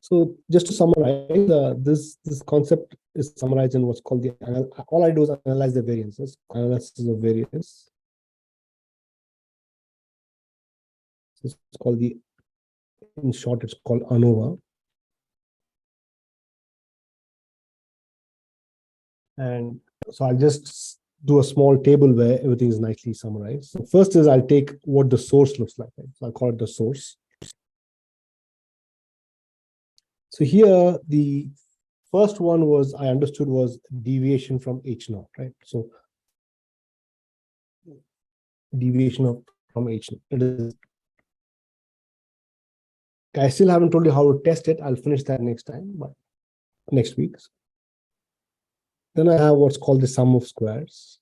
So just to summarize, this concept is summarized in what's called all I do is analyze the variances, analysis of variance. It's called in short, it's called ANOVA. And so I'll just do a small table where everything is nicely summarized. So first is I'll take what the source looks like. Right? So I'll call it the source. So here, the first one I understood was deviation from H0, right? So deviation from H0. It is. I still haven't told you how to test it. I'll finish that next time, but next week. Then I have what's called the sum of squares.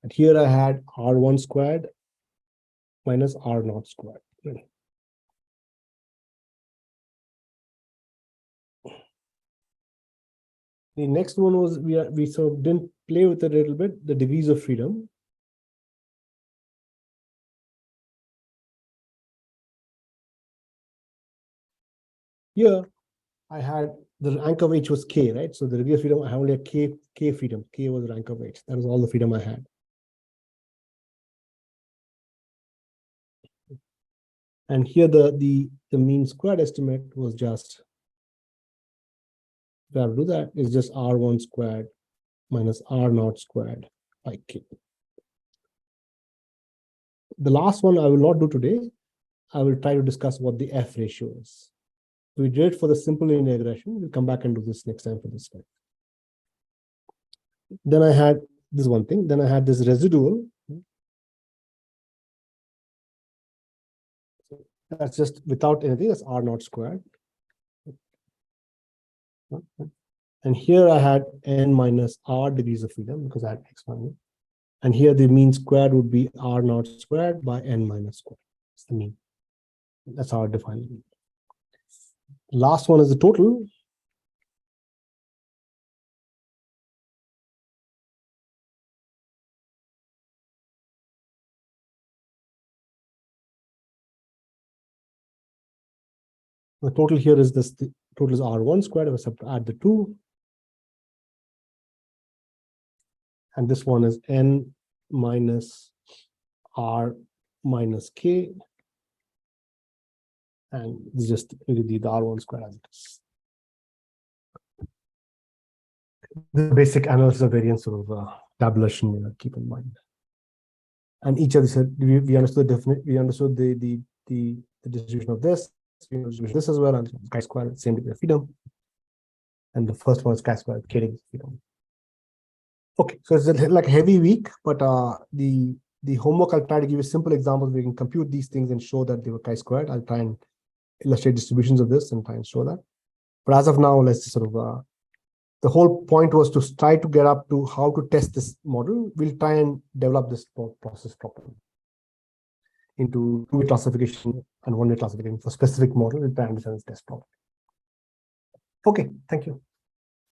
And here I had R1 squared minus R0 squared. The next one was we sort of didn't play with it a little bit, the degrees of freedom. Here I had the rank of H was K, right? So the degree of freedom, I have only a K freedom. K was the rank of H. That was all the freedom I had. And here the mean squared estimate was just, if I have to do that, is just R1 squared minus R0 squared by K. The last one I will not do today. I will try to discuss what the F ratio is. We did it for the simple linear regression. We'll come back and do this next time for this slide. Then I had this one thing. Then I had this residual. So that's just without anything. That's R0 squared. And here I had n minus r degrees of freedom because I had x1. And here the mean squared would be R0 squared by n minus squared. That's the mean. That's how I define it. Last one is the total. The total here is this. The total is R1 squared. If I have to add the 2. And this one is n minus r minus k. And this is just the R1 squared as it is. The basic analysis of variance sort of tabulation, keep in mind. And each of these, we understood the distribution of this. We understood this as well, and chi-square, same degree of freedom. And the first one is chi-square, k degrees of freedom. Okay, so it's like a heavy week, but the homework, I'll try to give you simple examples where you can compute these things and show that they were chi-squared. I'll try and illustrate distributions of this and try and show that. But as of now, let's just sort of, the whole point was to try to get up to how to test this model. We'll try and develop this process properly into two-way classification and one-way classification for specific model. We'll try and understand this test properly. Okay, thank you.